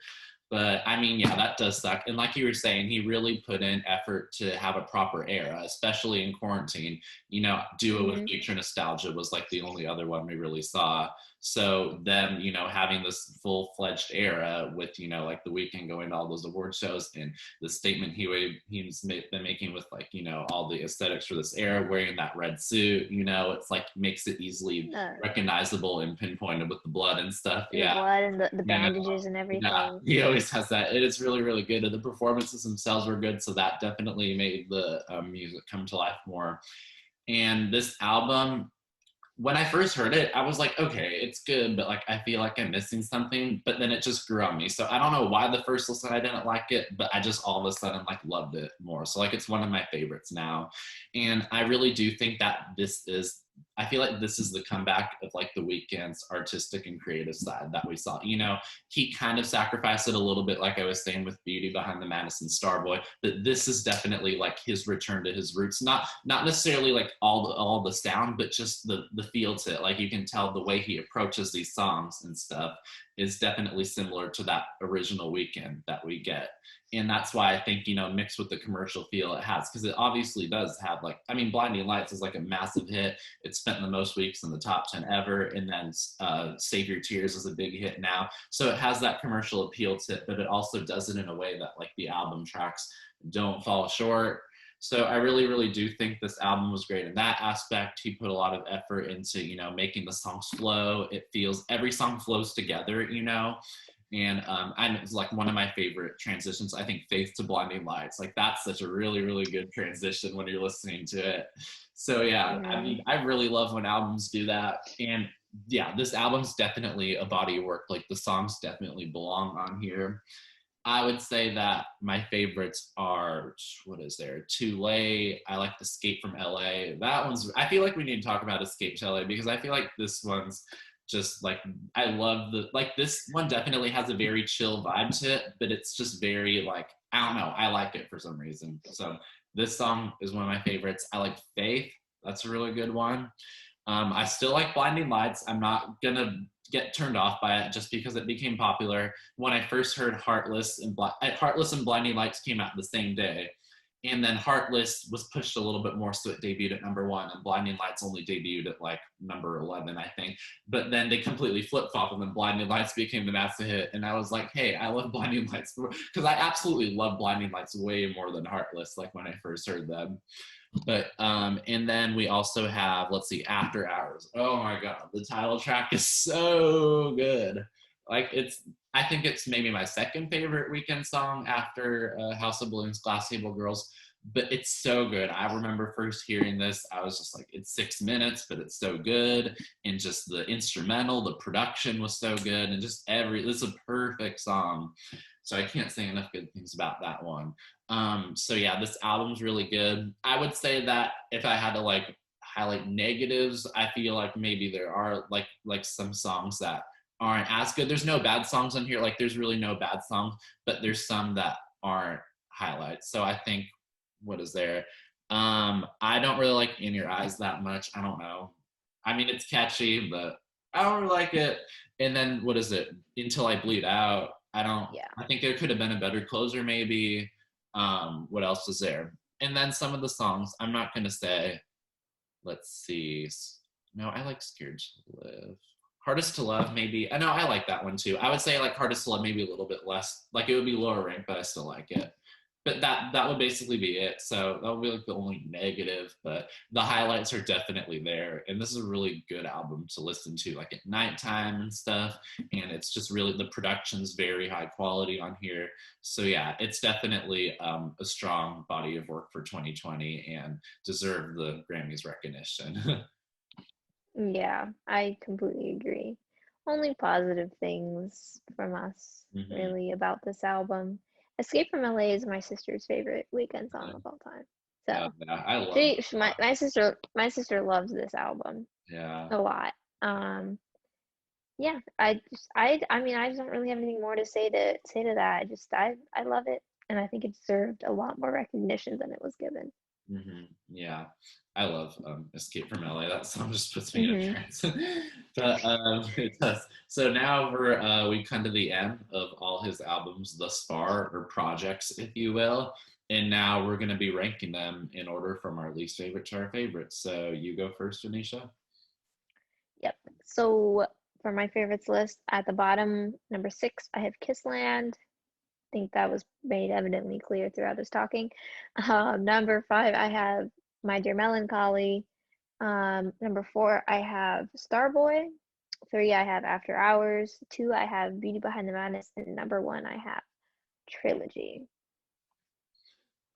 But I mean, yeah, that does suck. And like you were saying, he really put in effort to have a proper era, especially in quarantine. You know, Duo with Future Nostalgia was like the only other one we really saw. So them, you know, having this full-fledged era with, you know, like The Weeknd going to all those award shows and the statement he's been making with like, you know, all the aesthetics for this era, wearing that red suit, you know, it's like makes it easily recognizable and pinpointed with the blood and stuff. The blood and the bandages and everything. Yeah. voice has that. It is really, really good. And the performances themselves were good. So that definitely made the music come to life more. And this album, when I first heard it, I was like, okay, it's good, but like I feel like I'm missing something. But then it just grew on me. So I don't know why the first listen I didn't like it, but I just all of a sudden like loved it more. So like it's one of my favorites now. And I really do think that I feel like this is the comeback of like the Weeknd's artistic and creative side that we saw. You know, he kind of sacrificed it a little bit, like I was saying with Beauty Behind the Madison Starboy. But this is definitely like his return to his roots. Not necessarily like all the sound, but just the feel to it. Like you can tell the way he approaches these songs and stuff is definitely similar to that original Weeknd that we get. And that's why I think, you know, mixed with the commercial feel it has, because it obviously does have like, I mean, Blinding Lights is like a massive hit. It spent the most weeks in the top 10 ever. And then Save Your Tears is a big hit now. So it has that commercial appeal to it, but it also does it in a way that like the album tracks don't fall short. So I really, really do think this album was great in that aspect. He put a lot of effort into, you know, making the songs flow. It feels, every song flows together, you know. And it's like one of my favorite transitions. I think Faith to Blinding Lights, like that's such a really, really good transition when you're listening to it. So yeah, I Yeah. mean, I really love when albums do that. And yeah, this album's definitely a body of work. Like the songs definitely belong on here. I would say that my favorites are, what is there? Too Late. I like Escape from LA. That one's, I feel like we need to talk about Escape to LA because I feel like this one's just like, I love like this one definitely has a very chill vibe to it, but it's just very like, I don't know. I like it for some reason. So this song is one of my favorites. I like Faith. That's a really good one. I still like Blinding Lights. I'm not gonna get turned off by it just because it became popular. When I first heard Heartless and Blinding Lights came out the same day, and then Heartless was pushed a little bit more, so it debuted at number 1, and Blinding Lights only debuted at like number 11, I think. But then they completely flip flopped, and then Blinding Lights became the massive hit, and I was like, hey, I love Blinding Lights because I absolutely love Blinding Lights way more than Heartless, like when I first heard them. But and then we also have, let's see, After Hours. Oh my god, the title track is so good. Like I think it's maybe my second favorite Weeknd song after House of Balloons, Glass Table Girls. But it's so good. I remember first hearing this, I was just like, it's 6 minutes, but it's so good. And just the instrumental, the production was so good, and just this is a perfect song. So I can't say enough good things about that one. So yeah, this album's really good. I would say that if I had to like highlight negatives, I feel like maybe there are like some songs that aren't as good. There's no bad songs on here. Like there's really no bad songs, but there's some that aren't highlights. So I think, what is there? I don't really like In Your Eyes that much. I don't know. I mean, it's catchy, but I don't really like it. And then what is it? Until I Bleed Out. Yeah. I think there could have been a better closer maybe. What else is there? And then some of the songs, I'm not gonna say, let's see. No, I like Scared to Live. Hardest to Love, maybe. I know I like that one too. I would say like Hardest to Love, maybe a little bit less. Like it would be lower ranked, but I still like it. But that would basically be it. So that would be like the only negative, but the highlights are definitely there. And this is a really good album to listen to, like at nighttime and stuff. And it's just really, the production's very high quality on here. So yeah, it's definitely a strong body of work for 2020 and deserve the Grammys recognition. Yeah, I completely agree. Only positive things from us, hmm really, about this album. Escape from LA is my sister's favorite Weekend song of all time. So Yeah, I love she that. my sister loves this album Yeah. a lot. Yeah, I mean I just don't really have anything more to say to that. I love it, and I think it deserved a lot more recognition than it was given. Yeah, I love Escape from LA. That song just puts me in a Hmm. trance. But it does. So now we come to the end of all his albums thus far, or projects, if you will. And now we're going to be ranking them in order from our least favorite to our favorite. So you go first, Anisha. Yep. So for my favorites list, at the bottom, number 6, I have Kissland. I think that was made evidently clear throughout this talking. Number 5, I have My Dear Melancholy. Number 4, I have Starboy. 3, I have After Hours. 2, I have Beauty Behind the Madness. And number 1, I have trilogy?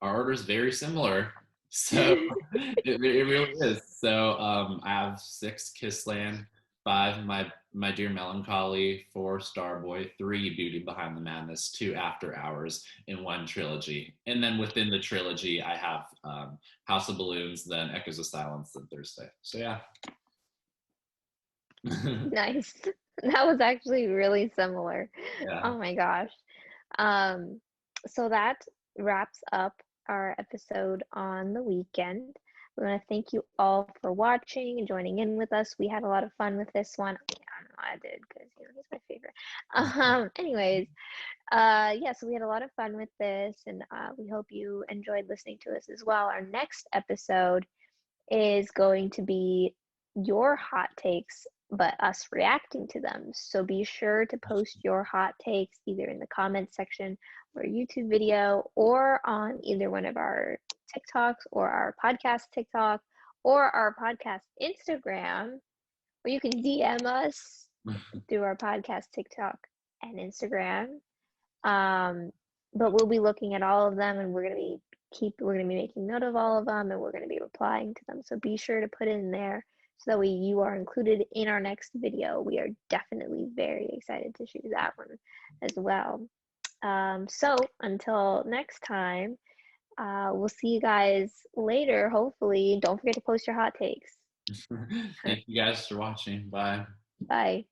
Our order is very similar. So it really is. So I have 6 Kissland, 5 My Dear Melancholy, 4 Starboy, 3 Beauty Behind the Madness, 2 After Hours, and 1 Trilogy. And then within the trilogy, I have House of Balloons, then Echoes of Silence, then Thursday. So yeah. Nice. That was actually really similar. Yeah. Oh my gosh. Um, so that wraps up our episode on the weekend. We want to thank you all for watching and joining in with us. We had a lot of fun with this one. Yeah, I know I did because he's my favorite. Anyways, yeah, so we had a lot of fun with this, and we hope you enjoyed listening to us as well. Our next episode is going to be your hot takes, but us reacting to them. So be sure to post your hot takes either in the comments section or YouTube video or on either one of our TikToks or our podcast TikTok or our podcast Instagram, or you can DM us through our podcast TikTok and Instagram. But we'll be looking at all of them, and we're gonna be making note of all of them, and we're gonna be replying to them. So be sure to put it in there so that way you are included in our next video. We are definitely very excited to shoot that one as well. So until next time, we'll see you guys later. Hopefully, don't forget to post your hot takes. Thank you guys for watching. Bye. Bye.